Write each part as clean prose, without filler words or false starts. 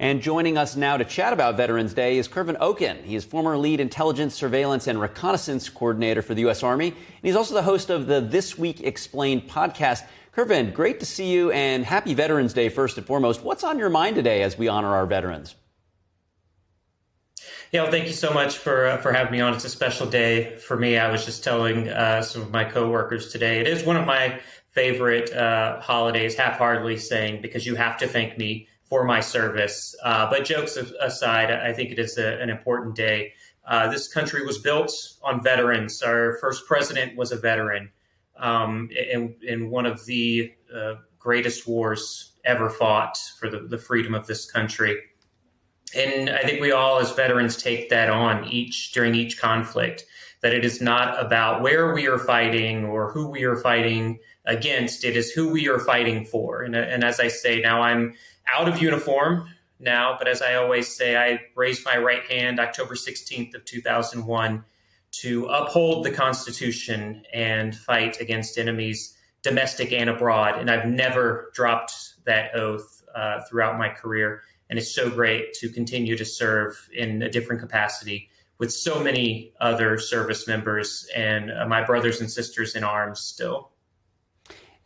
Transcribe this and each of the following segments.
And joining us now to chat about Veterans Day is Kervin Oken. He is former lead intelligence, surveillance, and reconnaissance coordinator for the U.S. Army. And he's also the host of the This Week Explained podcast. Kervin, great to see you, and happy Veterans Day first and foremost. What's on your mind today as we honor our veterans? Yeah, well, thank you so much for having me on. It's a special day for me. I was just telling some of my coworkers today, it is one of my favorite holidays, half-heartedly saying, because you have to thank me for my service. But jokes aside, I think it is an important day. This country was built on veterans. Our first president was a veteran in one of the greatest wars ever fought for the freedom of this country. And I think we all as veterans take that on during each conflict, that it is not about where we are fighting or who we are fighting against. It is who we are fighting for. And as I say, now I'm out of uniform now, but as I always say, I raised my right hand October 16th of 2001 to uphold the Constitution and fight against enemies, domestic and abroad. And I've never dropped that oath throughout my career. And it's so great to continue to serve in a different capacity with so many other service members and my brothers and sisters in arms still.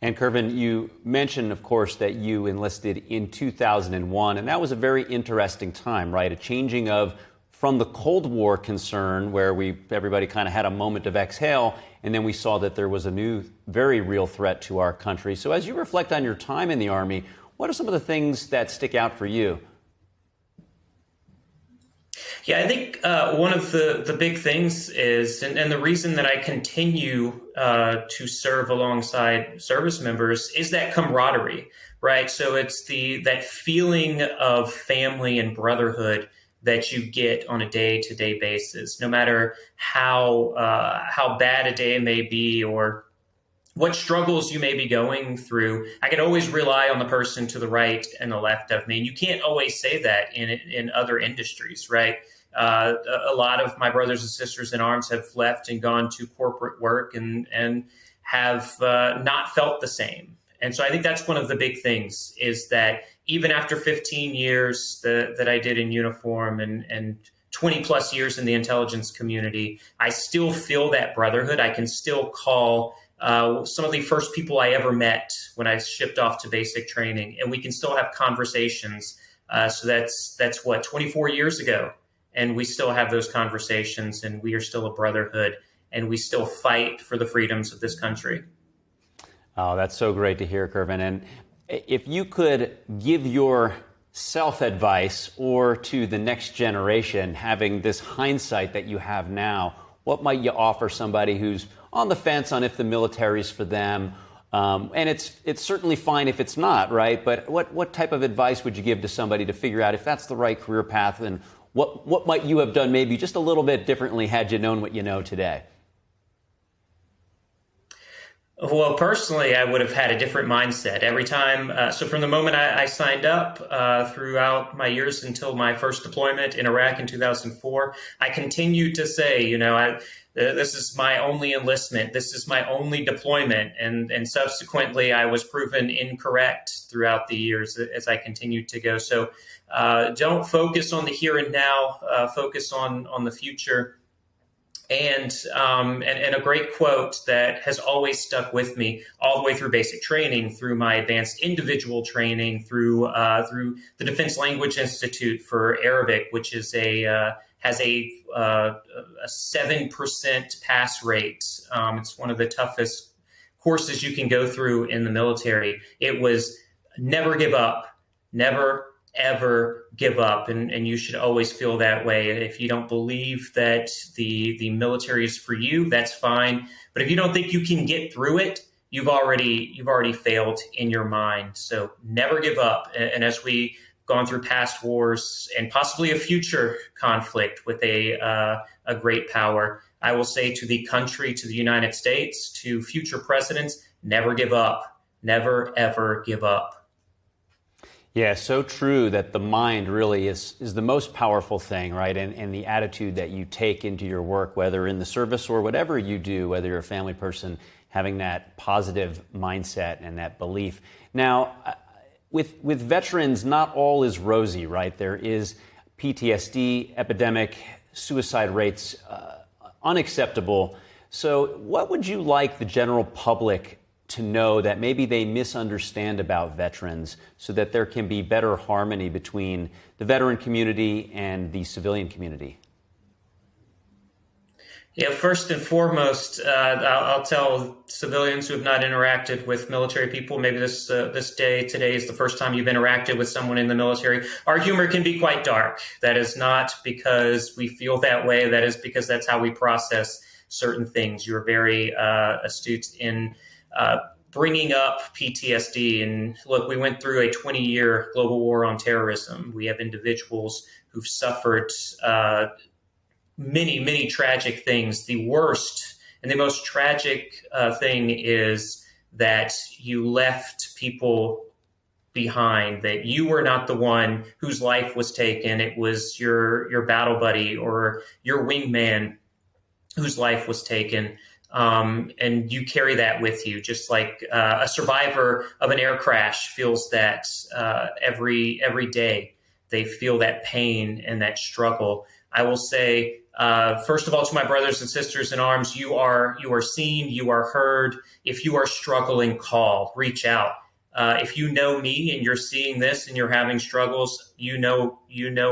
And Kervin, you mentioned, of course, that you enlisted in 2001, and that was a very interesting time, right? A changing from the Cold War concern, where everybody kind of had a moment of exhale, and then we saw that there was a new, very real threat to our country. So as you reflect on your time in the Army, what are some of the things that stick out for you? Yeah, I think one of the big things is, and the reason that I continue to serve alongside service members is that camaraderie, right? So it's that feeling of family and brotherhood that you get on a day-to-day basis, no matter how bad a day may be or what struggles you may be going through. I can always rely on the person to the right and the left of me. And you can't always say that in other industries, right? A lot of my brothers and sisters in arms have left and gone to corporate work and have not felt the same. And so I think that's one of the big things, is that even after 15 years that I did in uniform and 20 plus years in the intelligence community, I still feel that brotherhood. I can still call some of the first people I ever met when I shipped off to basic training, and we can still have conversations. So that's what, 24 years ago. And we still have those conversations, and we are still a brotherhood, and we still fight for the freedoms of this country. Oh, that's so great to hear, Kervin. And if you could give your self-advice or to the next generation, having this hindsight that you have now, what might you offer somebody who's on the fence on if the military's for them? And it's certainly fine if it's not, right? But what type of advice would you give to somebody to figure out if that's the right career path, and what might you have done maybe just a little bit differently had you known what you know today? Well, personally, I would have had a different mindset every time. So from the moment I signed up throughout my years until my first deployment in Iraq in 2004, I continued to say, this is my only enlistment. This is my only deployment. And subsequently, I was proven incorrect throughout the years as I continued to go. So don't focus on the here and now. Focus on the future. And a great quote that has always stuck with me all the way through basic training, through my advanced individual training, through the Defense Language Institute for Arabic, which is has a 7% pass rate. It's one of the toughest courses you can go through in the military. It was never give up, never ever give up, and you should always feel that way. If you don't believe that the military is for you, that's fine. But if you don't think you can get through it, you've already failed in your mind. So never give up. And as we gone through past wars and possibly a future conflict with a great power, I will say to the country, to the United States, to future presidents, never give up. Never, ever give up. Yeah, so true that the mind really is the most powerful thing, right? And the attitude that you take into your work, whether in the service or whatever you do, whether you're a family person, having that positive mindset and that belief. Now, with veterans, not all is rosy, right? There is PTSD epidemic, suicide rates unacceptable. So what would you like the general public to know that maybe they misunderstand about veterans so that there can be better harmony between the veteran community and the civilian community? Yeah, first and foremost, I'll tell civilians who have not interacted with military people, maybe today is the first time you've interacted with someone in the military. Our humor can be quite dark. That is not because we feel that way. That is because that's how we process certain things. You're very astute in bringing up PTSD. And look, we went through a 20-year global war on terrorism. We have individuals who've suffered many, many tragic things. The worst and the most tragic thing is that you left people behind, that you were not the one whose life was taken. It was your battle buddy or your wingman whose life was taken. And you carry that with you, just like a survivor of an air crash feels that every day. They feel that pain and that struggle. I will say, first of all, to my brothers and sisters in arms, you are seen, you are heard. If you are struggling, call, reach out. If you know me and you're seeing this and you're having struggles, you know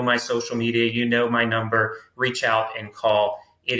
my social media, you know my number, reach out and call. It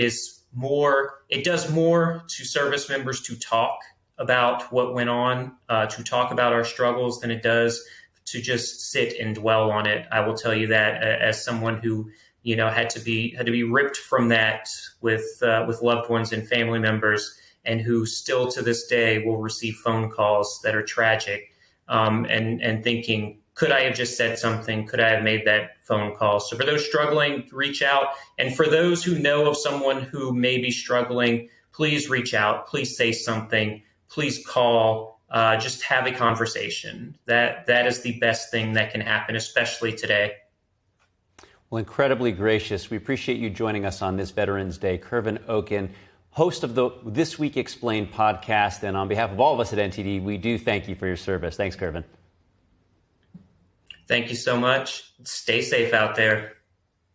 does more to service members to talk about what went on, to talk about our struggles than it does to just sit and dwell on it. I will tell you that as someone who had to be ripped from that with loved ones and family members, and who still to this day will receive phone calls that are tragic, and thinking, could I have just said something? Could I have made that phone call? So for those struggling, reach out. And for those who know of someone who may be struggling, please reach out. Please say something. Please call. Just have a conversation. That is the best thing that can happen, especially today. Well, incredibly gracious. We appreciate you joining us on this Veterans Day. Kervin Oken, host of the This Week Explained podcast. And on behalf of all of us at NTD, we do thank you for your service. Thanks, Kervin. Thank you so much. Stay safe out there.